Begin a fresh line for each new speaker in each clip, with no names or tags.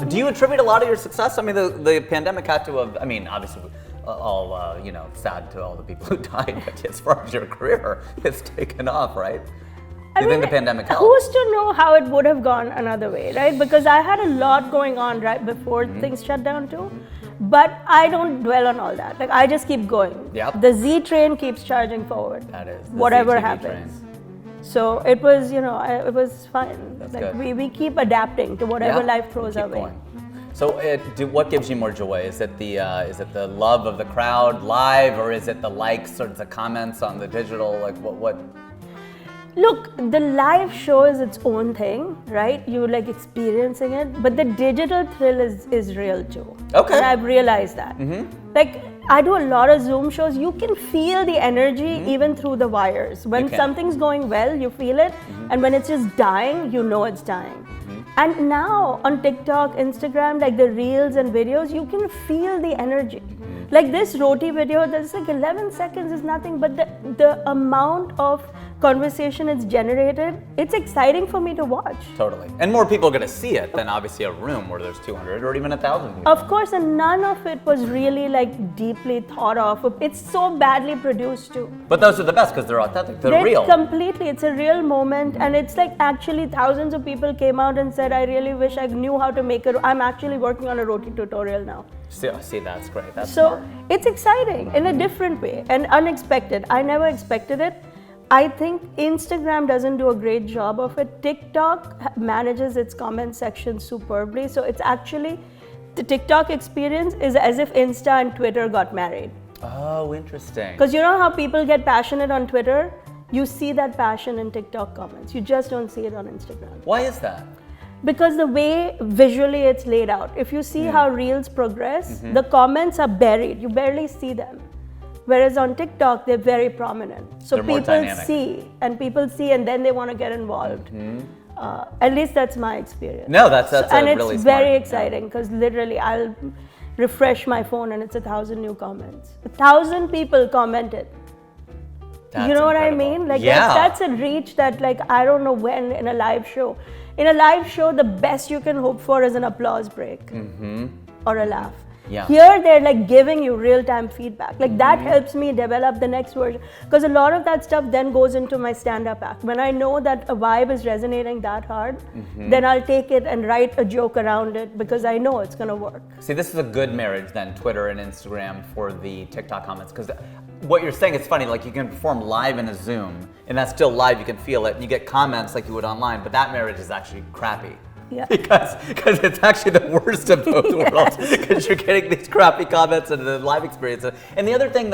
Do you attribute a lot of your success? I mean, the pandemic had to have, I mean, obviously, all, sad to all the people who died, but as far as your career, it's taken off, right? Do you think the pandemic helped?
Who's to know how it would have gone another way, right? Because I had a lot going on right before things shut down too. But I don't dwell on all that. Like, I just keep going.
Yep.
The Z train keeps charging forward.
That is.
Whatever
ZTV
happens.
Train.
So it was, it was fine.
That's
like
good.
we keep adapting to whatever life throws our way.
So, what gives you more joy? Is it the love of the crowd live, or is it the likes or the comments on the digital? Like what?
Look, the live show is its own thing, right? You like experiencing it, but the digital thrill is real too.
Okay.
And I've realized that. Like, I do a lot of Zoom shows. You can feel the energy even through the wires. When something's going well, you feel it, and when it's just dying, you know it's dying. And now on TikTok, Instagram, like the reels and videos, you can feel the energy. Like this roti video, there's like 11 seconds is nothing, but the amount of conversation it's generated, it's exciting for me to watch.
Totally. And more people are going to see it than obviously a room where there's 200 or even 1,000 people.
Of course, and none of it was really like deeply thought of. It's so badly produced too.
But those are the best because they're authentic, they're real.
Completely, it's a real moment, and it's like actually thousands of people came out and said, I really wish I knew how to make it. I'm actually working on a roti tutorial now.
See, that's great. That's
so
smart.
It's exciting in a different way and unexpected. I never expected it. I think Instagram doesn't do a great job of it. TikTok manages its comment section superbly. So it's actually, the TikTok experience is as if Insta and Twitter got married.
Oh, interesting.
Because you know how people get passionate on Twitter? You see that passion in TikTok comments. You just don't see it on Instagram.
Why is that?
Because the way visually it's laid out. If you see how reels progress, the comments are buried. You barely see them. Whereas on TikTok, they're very prominent. So
they're more
people
dynamic.
see, and then they want to get involved. At least that's my experience.
No, that's
and
really
it's
smart.
very exciting because literally I'll refresh my phone and it's 1,000 new comments. 1,000 people commented.
That's
you know what I
incredible.
mean? Like
yeah.
that's a reach that like I don't know when in a live show. In a live show, the best you can hope for is an applause break or a laugh.
Yeah.
Here, they're like giving you real-time feedback. Like that helps me develop the next version. Because a lot of that stuff then goes into my stand-up act. When I know that a vibe is resonating that hard, then I'll take it and write a joke around it because I know it's going to work.
See, this is a good marriage then, Twitter and Instagram for the TikTok comments. Because what you're saying is funny, like you can perform live in a Zoom, and that's still live, you can feel it, and you get comments like you would online, but that marriage is actually crappy.
Yeah.
Because it's actually the worst of both worlds, because you're getting these crappy comments and the live experience. And the other thing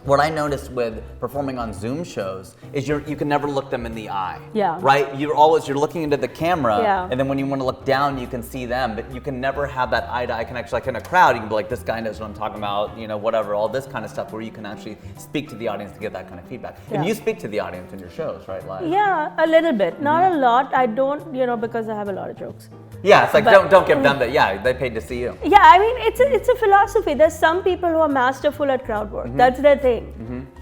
what I noticed with performing on Zoom shows is you can never look them in the eye.
Yeah.
Right? You're looking into the camera, and then when you want to look down, you can see them, but you can never have that eye-to-eye connection. Like in a crowd, you can be like, this guy knows what I'm talking about, whatever, all this kind of stuff, where you can actually speak to the audience to get that kind of feedback. And you speak to the audience in your shows, right, live?
Yeah, a little bit. Not a lot. I don't, because I have a lot of jokes.
Yeah, it's like, don't give them that. They paid to see you.
Yeah, I mean, it's a philosophy. There's some people who are masterful at crowd work. That's their thing.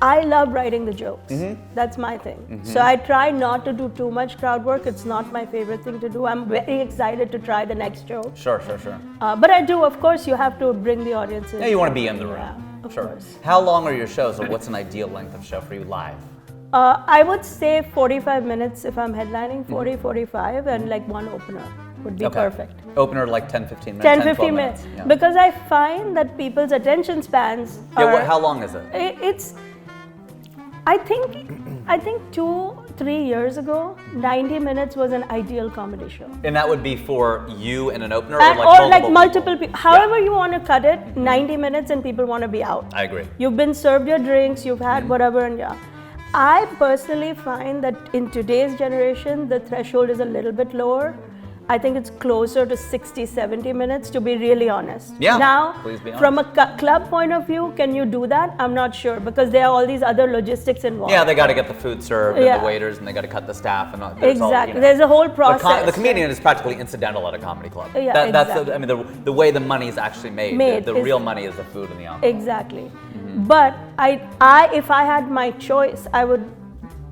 I love writing the jokes. That's my thing. So I try not to do too much crowd work. It's not my favorite thing to do. I'm very excited to try the next show.
Sure.
But I do, of course, you have to bring the audience in.
Yeah, you want to be in the room.
Yeah, of
Sure.
course.
How long are your shows, or what's an ideal length of show for you live?
I would say 45 minutes if I'm headlining, 45, and like one opener would be perfect.
Opener like 10, 15 minutes?
10, 15 minutes.
Yeah.
Because I find that people's attention spans are...
How long is it?
It's... I think 2-3 years ago, 90 minutes was an ideal comedy show.
And that would be for you and an opener,
or like multiple people. However you want to cut it, 90 minutes and people want to be out.
I agree.
You've been served your drinks, you've had whatever, and I personally find that in today's generation, the threshold is a little bit lower. I think it's closer to 60, 70 minutes, to be really honest.
Yeah,
now,
please be honest.
From a club point of view, can you do that? I'm not sure, because there are all these other logistics involved.
Yeah, they got to get the food served and the waiters, and they got to cut the staff. And
exactly. There's a whole process.
The comedian is practically incidental at a comedy club.
Yeah,
exactly. That's the way the money is actually made. The real money is the food and the envelope.
Exactly. But if I had my choice, I would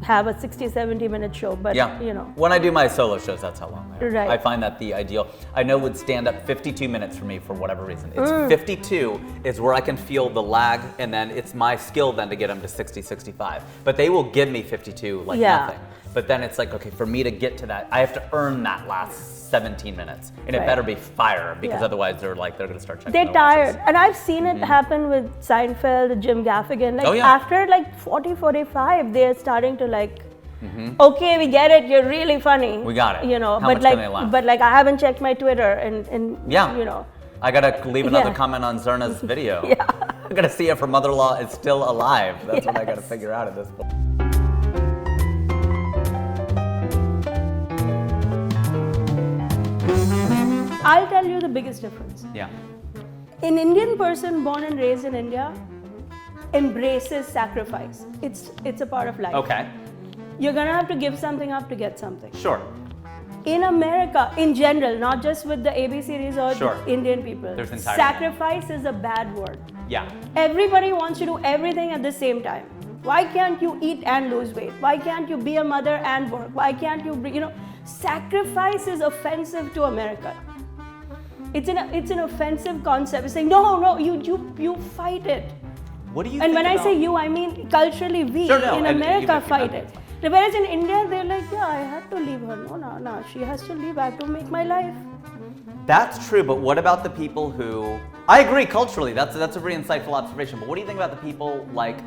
have a 60, 70-minute show, but you know.
When I do my solo shows, that's how long they are.
Right.
I find that the ideal. I know with stand-up, 52 minutes for me for whatever reason. It's 52 is where I can feel the lag, and then it's my skill then to get them to 60, 65. But they will give me 52 like nothing. But then it's like, okay, for me to get to that, I have to earn that last 17 minutes. And it better be fire, because otherwise they're going to start checking.
They're tired. And I've seen it happen with Seinfeld, Jim Gaffigan. Like after like 40, 45, they're starting to like, okay, we get it, you're really funny.
We got it.
You know,
How much can they laugh?
but like I haven't checked my Twitter and you know.
I gotta leave another comment on Zarna's video. I gotta see if her mother-in-law is still alive. That's what I gotta figure out at this point.
I'll tell you the biggest difference. An Indian person born and raised in India embraces sacrifice. It's a part of life.
Okay.
You're gonna have to give something up to get something.
Sure.
In America, in general, not just with the AB series or Indian people, sacrifice is a bad word. Everybody wants to do everything at the same time. Why can't you eat and lose weight? Why can't you be a mother and work? Why can't you, sacrifice is offensive to America. It's an offensive concept. It's saying, no, you fight it.
What do you
And
think
when
about...
I say you, I mean culturally we in America fight it. Whereas in India, they're like, I have to leave her. No, she has to leave. I have to make my life.
That's true, but what about the people who... I agree culturally, that's a very insightful observation, but what do you think about the people like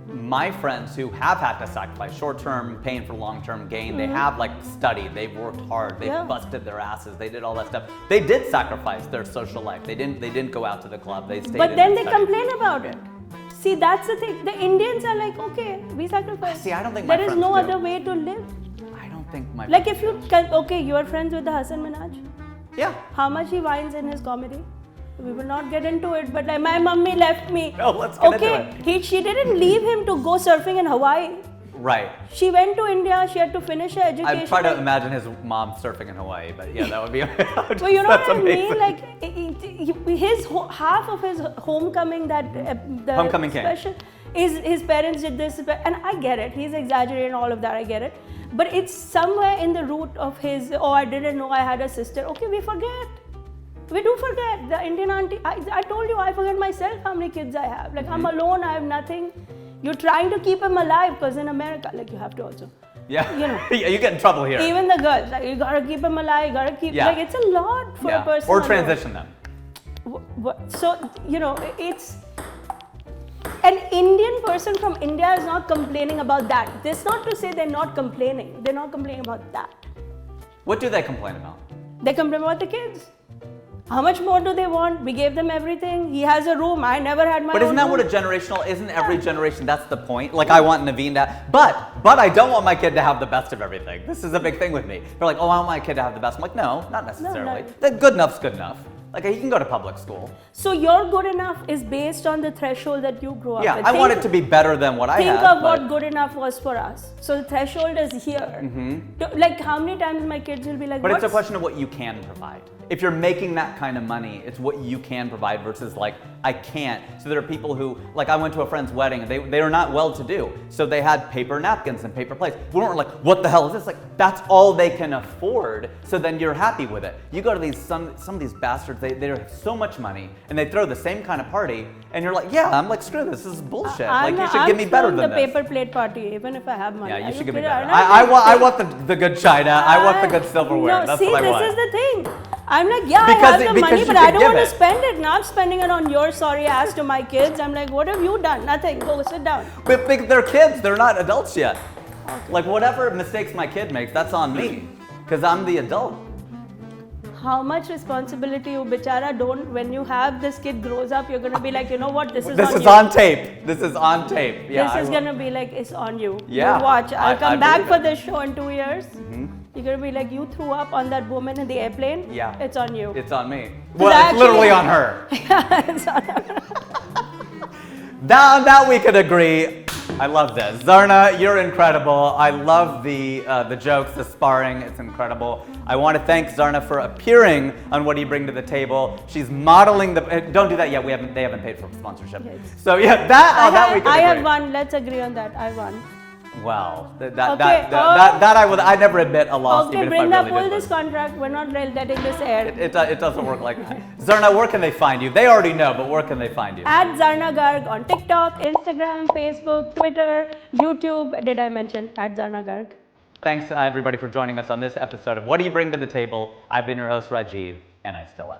my friends who have had to sacrifice short-term pain for long-term gain? They have like studied, they've worked hard, they've busted their asses, they did all that stuff. They did sacrifice their social life. They didn't go out to the club. They stayed.
But then they complain about it. See, that's the thing. The Indians are like, okay, we sacrifice.
See, I don't think my
there is no other way to live.
I don't think my
like if you can, okay, you are friends with the Hassan Minhaj.
Yeah.
How much he whines in his comedy? We will not get into it, but like my mummy left me.
No, let's get into it.
She didn't leave him to go surfing in Hawaii.
Right.
She went to India. She had to finish her education.
I try to imagine his mom surfing in Hawaii, but yeah, that would be.
Well, you know what I mean? Like half of his homecoming, the
homecoming
special, is his parents did this, and I get it. He's exaggerating all of that. I get it, but it's somewhere in the root of his. Oh, I didn't know I had a sister. Okay, we forget. We do forget. The Indian auntie. I told you I forget myself how many kids I have. Like I'm alone. I have nothing. You're trying to keep him alive because in America, like you have to also.
Yeah.
You know.
Yeah, you get in trouble here.
Even the girls, like you gotta keep him alive. You gotta keep. Like it's a lot for a person.
Or transition them.
So it's an Indian person from India is not complaining about that. That's not to say they're not complaining. They're not complaining about that.
What do they complain about?
They complain about the kids. How much more do they want? We gave them everything. He has a room. I never had my own.
But isn't that
room.
what a generational? Isn't every generation? That's the point. Like I want Naveen to, but I don't want my kid to have the best of everything. This is a big thing with me. They're like, oh, I want my kid to have the best. I'm like, no, not necessarily.
No.
Good enough's good enough. Like he can go to public school.
So your good enough is based on the threshold that you grew up with.
Yeah, I want it to be better than what I had.
Think of what good enough was for us. So the threshold is here. Like how many times my kids will be like,
but it's a question of what you can provide. If you're making that kind of money, it's what you can provide versus like, I can't. So there are people who, like I went to a friend's wedding and they are not well-to-do. So they had paper napkins and paper plates. We weren't like, what the hell is this? Like, that's all they can afford. So then you're happy with it. You go to these, some of these bastards, they have so much money and they throw the same kind of party and you're like, yeah, I'm like, screw this is bullshit. You should give me better than this.
I'm the paper plate party, even if I have money.
Yeah, you should give me better. I want the good china. I want the good silverware. That's what I want.
This is the thing. I'm like, I have the money, but I don't want to spend it. Now I'm spending it on your sorry ass to my kids. I'm like, what have you done? Nothing. Go sit down.
But they're kids. They're not adults yet. Okay. Like whatever mistakes my kid makes, that's on me. Because I'm the adult.
How much responsibility you bichara don't, when you have this kid grows up, you're going to be like, you know what, this is on tape.
This is on tape. Yeah,
this is going to be like, it's on you.
Yeah.
You watch. I'll come back for this show in 2 years. You're going to be like, you threw up on that woman in the airplane.
Yeah.
It's on you.
It's on me. Well, it's literally on her.
Yeah, it's on her.
That we could agree. I love this. Zarna, you're incredible. I love the jokes, the sparring. It's incredible. I want to thank Zarna for appearing on What Do You Bring to the Table. She's modeling the. Don't do that yet. They haven't paid for sponsorship. Yes. So yeah, that we could agree.
I have won. Let's agree on that. I won.
Well, I never admit a loss.
Okay,
even if I really
pull this contract. We're not letting this air.
It doesn't work like that. Zarna, where can they find you? They already know, but where can they find you?
At Zarna Garg on TikTok, Instagram, Facebook, Twitter, YouTube. Did I mention at Zarna Garg?
Thanks everybody for joining us on this episode of What Do You Bring to the Table? I've been your host Rajiv, and I still am.